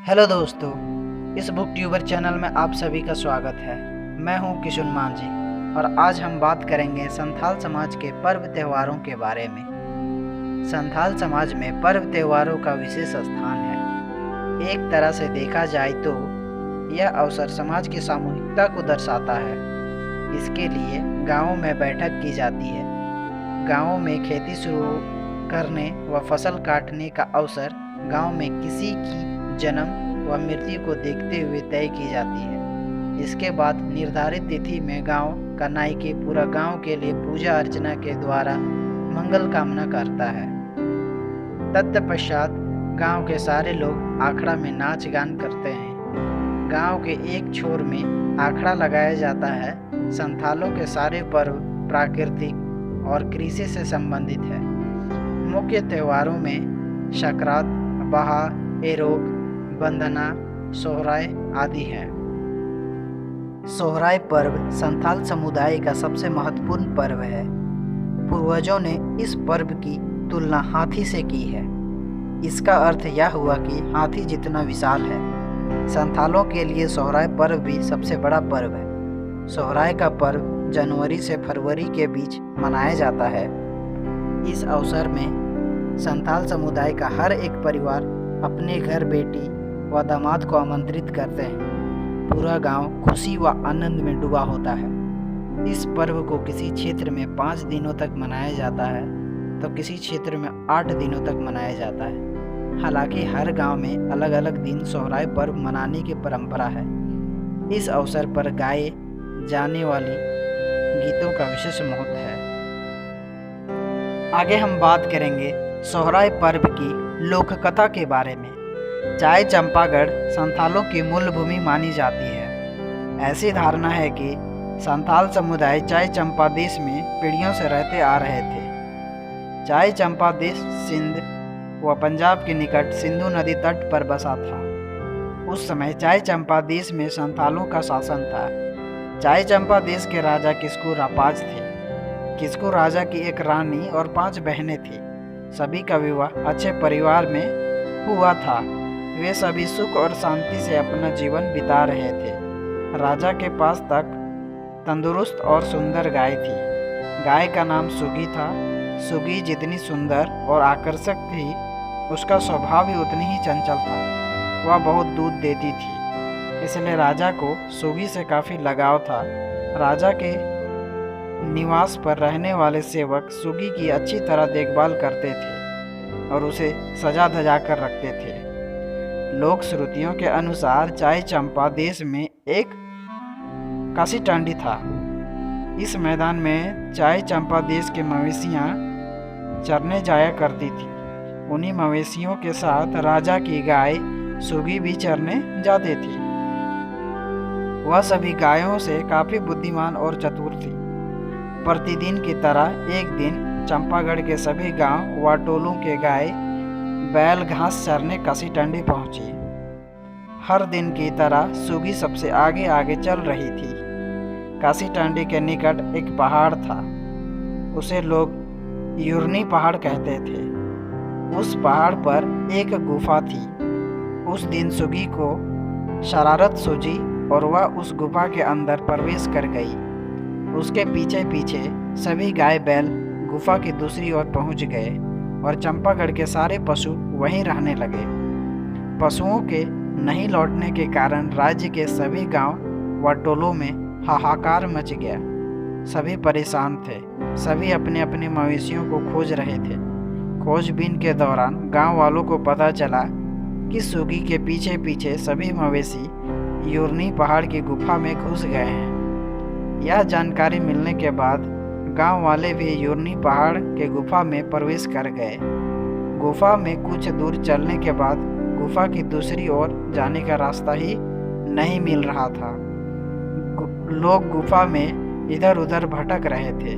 Hello दोस्तों, इस book tuber channel में आप सभी का स्वागत है। मैं हूं किशुन मांझी और आज हम बात करेंगे संथाल समाज के पर्व त्योहारों के बारे में। संथाल समाज में पर्व त्योहारों का विशेष स्थान है। एक तरह से देखा जाए तो यह अवसर समाज की सामूहिकता को दर्शाता है। इसके लिए गाँवों में बैठक की जाती है। गाँवों में खेती शुरू करने व फसल काटने का अवसर गांव में किसी की जन्म व मृत्यु को देखते हुए तय की जाती है। इसके बाद निर्धारित तिथि में गांव का नायके पूरा गांव के लिए पूजा अर्चना के द्वारा मंगल कामना करता है। तत्पश्चात गांव के सारे लोग आखड़ा में नाच गान करते हैं। गांव के एक छोर में आखड़ा लगाया जाता है। संथालों के सारे पर्व प्राकृतिक और कृषि से संबंधित है। मुख्य त्योहारों में सकरात, बहा, एरोग, बंधना, सोहराय आदि हैं। सोहराय पर्व संथाल समुदाय का सबसे महत्वपूर्ण पर्व है। पूर्वजों ने इस पर्व की तुलना हाथी से की है। इसका अर्थ यह हुआ कि हाथी जितना विशाल है। संथालों के लिए सोहराय पर्व भी सबसे बड़ा पर्व है। सोहराय का पर्व जनवरी से फरवरी के बीच मनाया जाता है। इस अवसर में संथाल समुदाय का हर एक परिवार अपने घर बेटी व दामाद को आमंत्रित करते हैं। पूरा गांव खुशी व आनंद में डूबा होता है। इस पर्व को किसी क्षेत्र में 5 दिनों तक मनाया जाता है तो किसी क्षेत्र में 8 दिनों तक मनाया जाता है। हालांकि हर गांव में अलग अलग दिन सोहराय पर्व मनाने की परंपरा है। इस अवसर पर गाए जाने वाली गीतों का विशेष महत्व है। आगे हम बात करेंगे सोहराय पर्व की लोक कथा के बारे में। चाय चंपागढ़ संथालों की मूल भूमि मानी जाती है। ऐसी धारणा है कि संथाल समुदाय चाय चंपा देश में पीढ़ियों से रहते आ रहे थे। चाय चंपा देश सिंध व पंजाब के निकट सिंधु नदी तट पर बसा था। उस समय चाय चंपा देश में संथालों का शासन था। चाय चंपा देश के राजा किस्कू रापाज थे। किस्कू राजा की एक रानी और 5 बहनें थीं। सभी का विवाह अच्छे परिवार में हुआ था। वे सभी सुख और शांति से अपना जीवन बिता रहे थे। राजा के पास तक तंदुरुस्त और सुंदर गाय थी। गाय का नाम सुगी था। सुगी जितनी सुंदर और आकर्षक थी, उसका स्वभाव भी उतनी ही चंचल था। वह बहुत दूध देती थी, इसलिए राजा को सुगी से काफ़ी लगाव था। राजा के निवास पर रहने वाले सेवक सुगी की अच्छी तरह देखभाल करते थे और उसे सजा धजा कर रखते थे। लोक श्रुतियों के अनुसार चाय चंपा देश में एक काशी टांडी था। इस मैदान में चाय चंपा देश के मवेशियां चरने जाया करती थी। उन्हीं मवेशियों के साथ राजा की गाय सुगी भी चरने जाती थी। वह सभी गायों से काफ़ी बुद्धिमान और चतुर थी। प्रतिदिन की तरह एक दिन चंपागढ़ के सभी गांव व टोलों के गाय बैल घास चरने काशी टंडी पहुंची। हर दिन की तरह सुगी सबसे आगे आगे चल रही थी। काशी टंडी के निकट एक पहाड़ था। उसे लोग यूरनी पहाड़ कहते थे। उस पहाड़ पर एक गुफा थी। उस दिन सुगी को शरारत सूझी और वह उस गुफा के अंदर प्रवेश कर गई। उसके पीछे पीछे सभी गाय बैल गुफा की दूसरी ओर पहुंच गए और चंपागढ़ के सारे पशु वहीं रहने लगे। पशुओं के नहीं लौटने के कारण राज्य के सभी गांव व टोलों में हाहाकार मच गया। सभी परेशान थे। सभी अपने अपने मवेशियों को खोज रहे थे। खोजबीन के दौरान गांव वालों को पता चला कि सुगी के पीछे पीछे सभी मवेशी यूरनी पहाड़ की गुफा में घुस गए हैं। यह जानकारी मिलने के बाद गांव वाले भी यूरनी पहाड़ के गुफा में प्रवेश कर गए। गुफा में कुछ दूर चलने के बाद गुफा की दूसरी ओर जाने का रास्ता ही नहीं मिल रहा था। लोग गुफा में इधर उधर भटक रहे थे।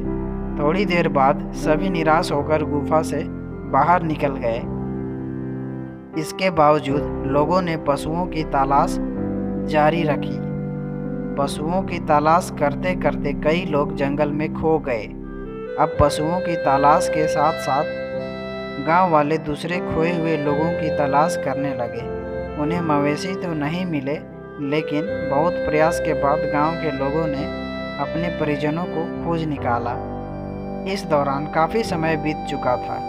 थोड़ी देर बाद सभी निराश होकर गुफा से बाहर निकल गए। इसके बावजूद लोगों ने पशुओं की तलाश जारी रखी। पशुओं की तलाश करते करते कई लोग जंगल में खो गए। अब पशुओं की तलाश के साथ साथ गांव वाले दूसरे खोए हुए लोगों की तलाश करने लगे। उन्हें मवेशी तो नहीं मिले, लेकिन बहुत प्रयास के बाद गांव के लोगों ने अपने परिजनों को खोज निकाला। इस दौरान काफ़ी समय बीत चुका था।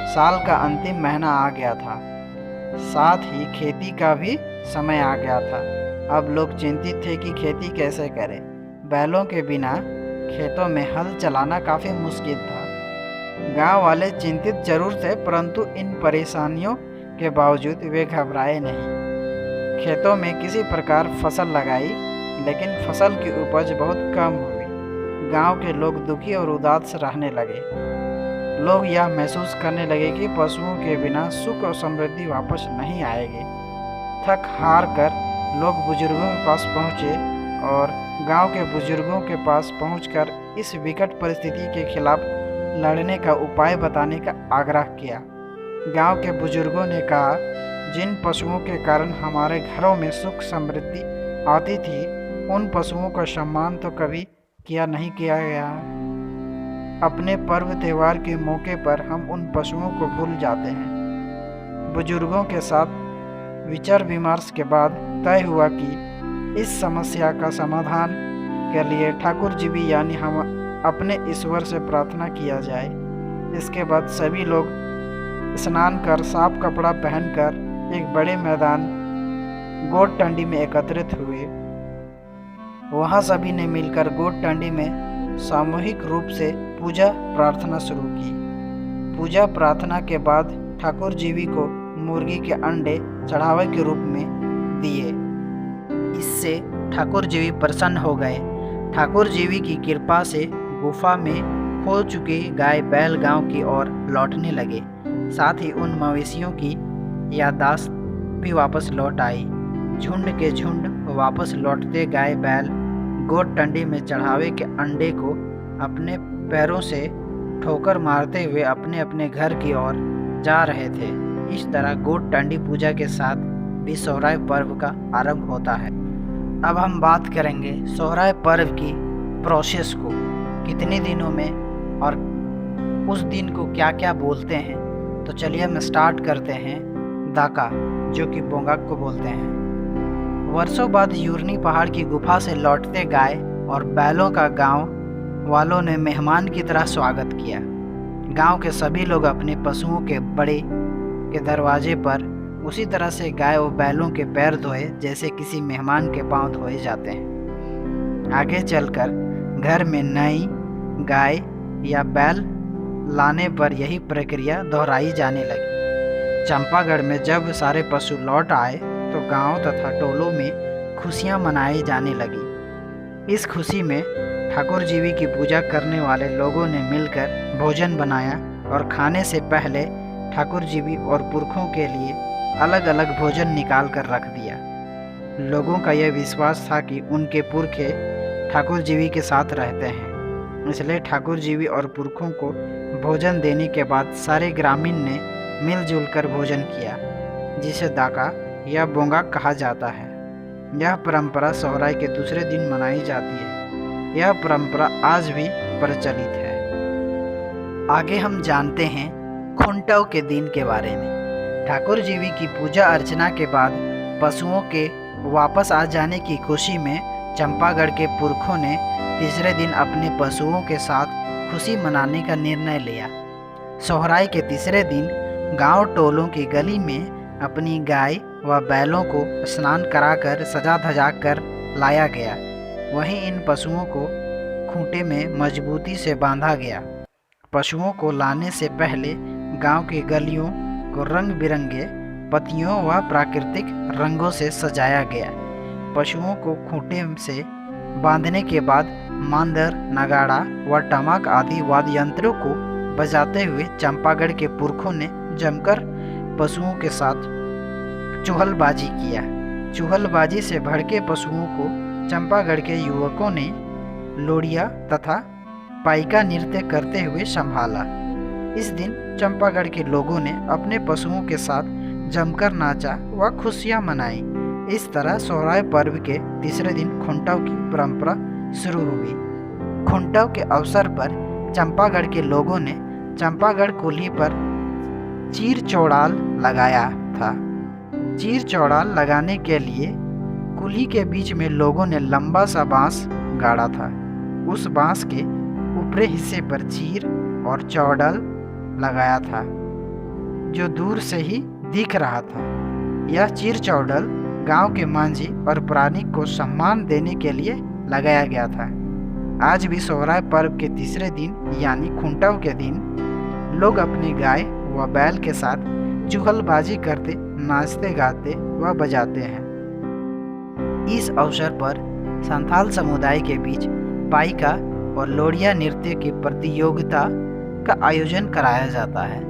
साल का अंतिम महीना आ गया था, साथ ही खेती का भी समय आ गया था। अब लोग चिंतित थे कि खेती कैसे करें। बैलों के बिना खेतों में हल चलाना काफ़ी मुश्किल था। गांव वाले चिंतित जरूर थे, परंतु इन परेशानियों के बावजूद वे घबराए नहीं। खेतों में किसी प्रकार फसल लगाई, लेकिन फसल की उपज बहुत कम हुई। गांव के लोग दुखी और उदास रहने लगे। लोग यह महसूस करने लगे कि पशुओं के बिना सुख और समृद्धि वापस नहीं आएगी। थक हार कर लोग बुजुर्गों के पास पहुँचे और गांव के बुजुर्गों के पास पहुंचकर इस विकट परिस्थिति के खिलाफ लड़ने का उपाय बताने का आग्रह किया। गांव के बुजुर्गों ने कहा, जिन पशुओं के कारण हमारे घरों में सुख समृद्धि आती थी, उन पशुओं का सम्मान तो कभी नहीं किया गया। अपने पर्व त्यौहार के मौके पर हम उन पशुओं को भूल जाते हैं। बुजुर्गों के साथ विचार विमर्श के बाद तय हुआ कि इस समस्या का समाधान के लिए ठाकुर जी भी यानी हम अपने ईश्वर से प्रार्थना किया जाए। इसके बाद सभी लोग स्नान कर साफ कपड़ा पहनकर एक बड़े मैदान गोट टंडी में एकत्रित हुए। वहाँ सभी ने मिलकर गोट टंडी में सामूहिक रूप से पूजा प्रार्थना शुरू की। पूजा प्रार्थना के बाद ठाकुर जीवी को मुर्गी के अंडे चढ़ावे के रूप में दिए। इससे ठाकुर जीवी प्रसन्न हो गए। ठाकुर जीवी की कृपा से गुफा में खो चुके गाय बैल गांव की ओर लौटने लगे। साथ ही उन मवेशियों की याददाश्त भी वापस लौट आई। झुंड के झुंड वापस लौटते गाय बैल गोट टंडी में चढ़ावे के अंडे को अपने पैरों से ठोकर मारते हुए अपने अपने घर की ओर जा रहे थे। इस तरह गोट टंडी पूजा के साथ भी सोहराय पर्व का आरंभ होता है। अब हम बात करेंगे सोहराय पर्व की प्रोसेस को, कितने दिनों में और उस दिन को क्या क्या बोलते हैं। तो चलिए हम स्टार्ट करते हैं दाका, जो कि बोंगाक को बोलते हैं। वर्षों बाद यूरनी पहाड़ की गुफा से लौटते गाय और बैलों का गांव वालों ने मेहमान की तरह स्वागत किया। गांव के सभी लोग अपने पशुओं के बड़े के दरवाजे पर उसी तरह से गाय और बैलों के पैर धोए जैसे किसी मेहमान के पांव धोए जाते हैं। आगे चलकर घर में नई गाय या बैल लाने पर यही प्रक्रिया दोहराई जाने लगी। चंपागढ़ में जब सारे पशु लौट आए तो गांव तथा टोलों में खुशियां मनाई जाने लगी। इस खुशी में ठाकुर जीवी की पूजा करने वाले लोगों ने मिलकर भोजन बनाया और खाने से पहले ठाकुर जीवी और पुरखों के लिए अलग अलग भोजन निकाल कर रख दिया। लोगों का यह विश्वास था कि उनके पुरखे ठाकुर जीवी के साथ रहते हैं, इसलिए ठाकुर जीवी और पुरखों को भोजन देने के बाद सारे ग्रामीण ने मिलजुल कर भोजन किया, जिसे दाका या बोंगाक कहा जाता है। यह परंपरा सोहराय के दूसरे दिन मनाई जाती है। यह परंपरा आज भी प्रचलित है। आगे हम जानते हैं खुंटव के दिन के बारे में। ठाकुर जीवी की पूजा अर्चना के बाद पशुओं के वापस आ जाने की खुशी में चंपागढ़ के पुरखों ने तीसरे दिन अपने पशुओं के साथ खुशी मनाने का निर्णय लिया। सोहराय के तीसरे दिन गांव टोलों की गली में अपनी गाय व बैलों को स्नान कराकर सजा धजा कर लाया गया। वहीं इन पशुओं को खूंटे में मजबूती से बांधा गया। पशुओं को लाने से पहले गांव की गलियों को रंग बिरंगे पत्तियों व प्राकृतिक रंगों से सजाया गया। पशुओं को खूंटे से बांधने के बाद मांदर, नगाड़ा व टमक आदि वाद्य यंत्रों को बजाते हुए चंपागढ़ के पुरखों ने जमकर पशुओं के साथ चुहलबाजी किया। चुहलबाजी से भड़के पशुओं को चंपागढ़ के युवकों ने लोरिया तथा पाइका नृत्य करते हुए संभाला। इस दिन चंपागढ़ के लोगों ने अपने पशुओं के साथ जमकर नाचा व खुशियां मनाई। इस तरह सोहराय पर्व के तीसरे दिन खुंटव की परंपरा शुरू हुई। खुंटव के अवसर पर चंपागढ़ के लोगों ने चंपागढ़ कुल्ही पर चीर चौड़ाल लगाया था। चीर चौड़ा लगाने के लिए कुल्ही के बीच में लोगों ने लंबा सा बांस गाड़ा था। उस बांस के ऊपरी हिस्से पर चीर और चौड़ल लगाया था जो दूर से ही दिख रहा था। यह चीर चौड़ल गांव के मांझी और पुरानिक को सम्मान देने के लिए लगाया गया था। आज भी सोहराय पर्व के तीसरे दिन यानी खुंटव के दिन लोग अपने गाय व बैल के साथ चुगलबाजी करते, नाचते गाते व बजाते हैं। इस अवसर पर संथाल समुदाय के बीच पाइका और लोरिया नृत्य की प्रतियोगिता का आयोजन कराया जाता है।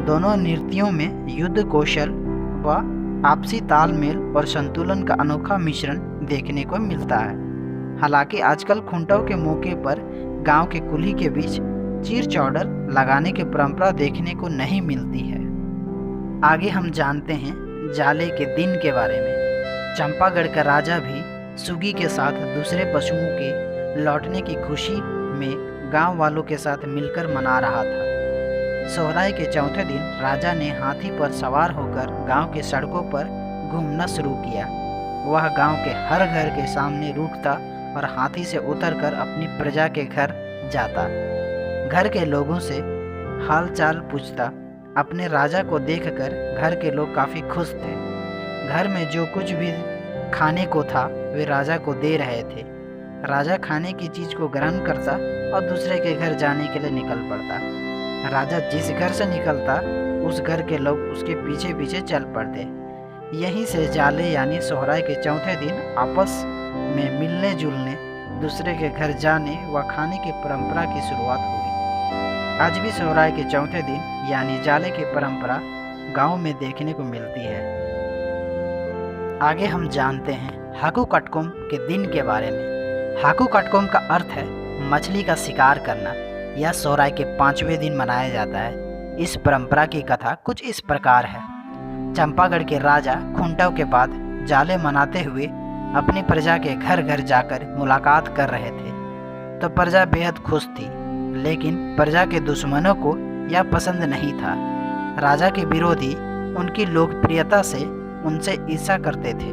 दोनों नृत्यों में युद्ध कौशल व आपसी तालमेल और संतुलन का अनोखा मिश्रण देखने को मिलता है। हालांकि आजकल खुंटव के मौके पर गांव के कुल्ही के बीच चीर चौड़ल लगाने की परंपरा देखने को नहीं मिलती है। आगे हम जानते हैं जाले के दिन के बारे में। चंपागढ़ का राजा भी सुगी के साथ दूसरे पशुओं के लौटने की खुशी में गांव वालों के साथ मिलकर मना रहा था। सोहराय के चौथे दिन राजा ने हाथी पर सवार होकर गांव के सड़कों पर घूमना शुरू किया। वह गांव के हर घर के सामने रुकता और हाथी से उतरकर अपनी प्रजा के घर जाता। घर के लोगों से हालचाल पूछता। अपने राजा को देखकर घर के लोग काफ़ी खुश थे। घर में जो कुछ भी खाने को था वे राजा को दे रहे थे। राजा खाने की चीज़ को ग्रहण करता और दूसरे के घर जाने के लिए निकल पड़ता। राजा जिस घर से निकलता उस घर के लोग उसके पीछे पीछे चल पड़ते। यहीं से जाले यानी सोहराय के चौथे दिन आपस में मिलने जुलने, दूसरे के घर जाने व खाने की परंपरा की शुरुआत हुई। आज भी सोहराय के चौथे दिन यानी जाले की परंपरा गांव में देखने को मिलती है। आगे हम जानते हैं हाकू काटकोम के दिन के बारे में। हाकू काटकोम का अर्थ है मछली का शिकार करना। यह सोहराय के 5वें दिन मनाया जाता है। इस परंपरा की कथा कुछ इस प्रकार है। चंपागढ़ के राजा खुंटव के बाद जाले मनाते हुए अपनी प्रजा के घर घर जाकर मुलाकात कर रहे थे तो प्रजा बेहद खुश थी, लेकिन प्रजा के दुश्मनों को यह पसंद नहीं था। राजा के विरोधी उनकी लोकप्रियता से उनसे ईर्ष्या करते थे।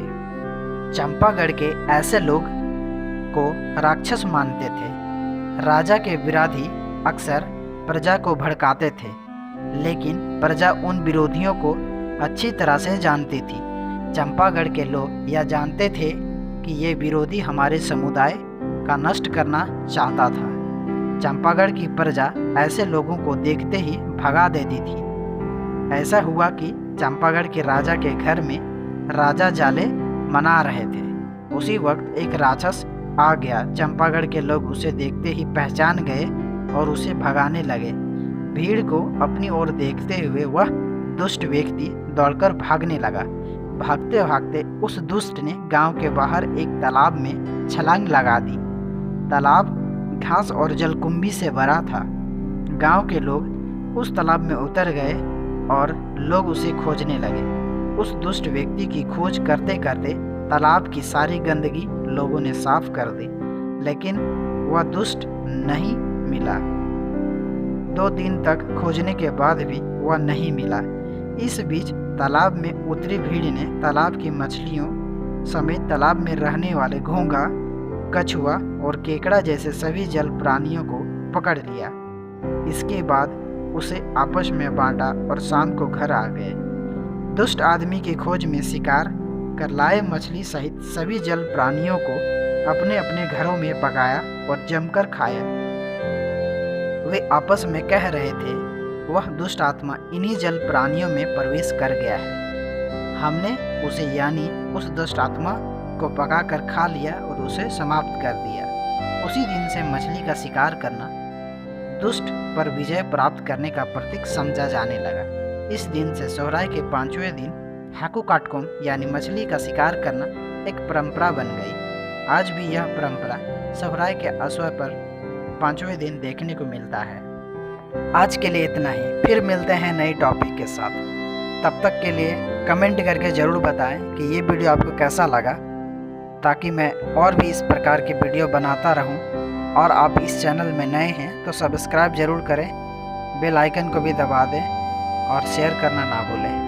चंपागढ़ के ऐसे लोग को राक्षस मानते थे। राजा के विरोधी अक्सर प्रजा को भड़काते थे, लेकिन प्रजा उन विरोधियों को अच्छी तरह से जानती थी। चंपागढ़ के लोग यह जानते थे कि ये विरोधी हमारे समुदाय का नष्ट करना चाहता था। चंपागढ़ की प्रजा ऐसे लोगों को देखते ही भगा देती थी। ऐसा हुआ कि चंपागढ़ के राजा के घर में राजा जाले मना रहे थे। उसी वक्त एक राक्षस आ गया। चंपागढ़ के लोग उसे देखते ही पहचान गए और उसे भगाने लगे। भीड़ को अपनी ओर देखते हुए वह दुष्ट व्यक्ति दौड़कर भागने लगा। भागते भागते उस दुष्ट ने गांव के बाहर एक तालाब में छलांग लगा दी। तालाब घास और जलकुंभी से भरा था। गांव के लोग उस तालाब में उतर गए और लोग उसे खोजने लगे। उस दुष्ट व्यक्ति की खोज करते करते तालाब की सारी गंदगी लोगों ने साफ कर दी, लेकिन वह दुष्ट नहीं मिला। 2 दिन तक खोजने के बाद भी वह नहीं मिला। इस बीच तालाब में उतरी भीड़ ने तालाब की मछलियों समेत तालाब में रहने वाले घोंघा, कछुआ और केकड़ा जैसे सभी जल प्राणियों को पकड़ लिया। इसके बाद उसे आपस में बांटा और शाम को घर आ गए। दुष्ट आदमी की खोज में शिकार कर लाए मछली सहित सभी जल प्राणियों को अपने अपने घरों में पकाया और जमकर खाया। वे आपस में कह रहे थे, वह दुष्ट आत्मा इन्हीं जल प्राणियों में प्रवेश कर गया है। हमने उसे यानी उस दुष्ट आत्मा को पकाकर खा लिया और उसे समाप्त कर दिया। उसी दिन से मछली का शिकार करना दुष्ट पर विजय प्राप्त करने का प्रतीक समझा जाने लगा। इस दिन से सोहराय के 5वें दिन हाकू काटकोम यानी मछली का शिकार करना एक परंपरा बन गई। आज भी यह परंपरा सोहराय के अवसर पर 5वें दिन देखने को मिलता है। आज के लिए इतना ही, फिर मिलते हैं नई टॉपिक के साथ। तब तक के लिए कमेंट करके ज़रूर बताएं कि ये वीडियो आपको कैसा लगा, ताकि मैं और भी इस प्रकार की वीडियो बनाता रहूं। और आप इस चैनल में नए हैं तो सब्सक्राइब ज़रूर करें, बेल आइकन को भी दबा दें और शेयर करना ना भूलें।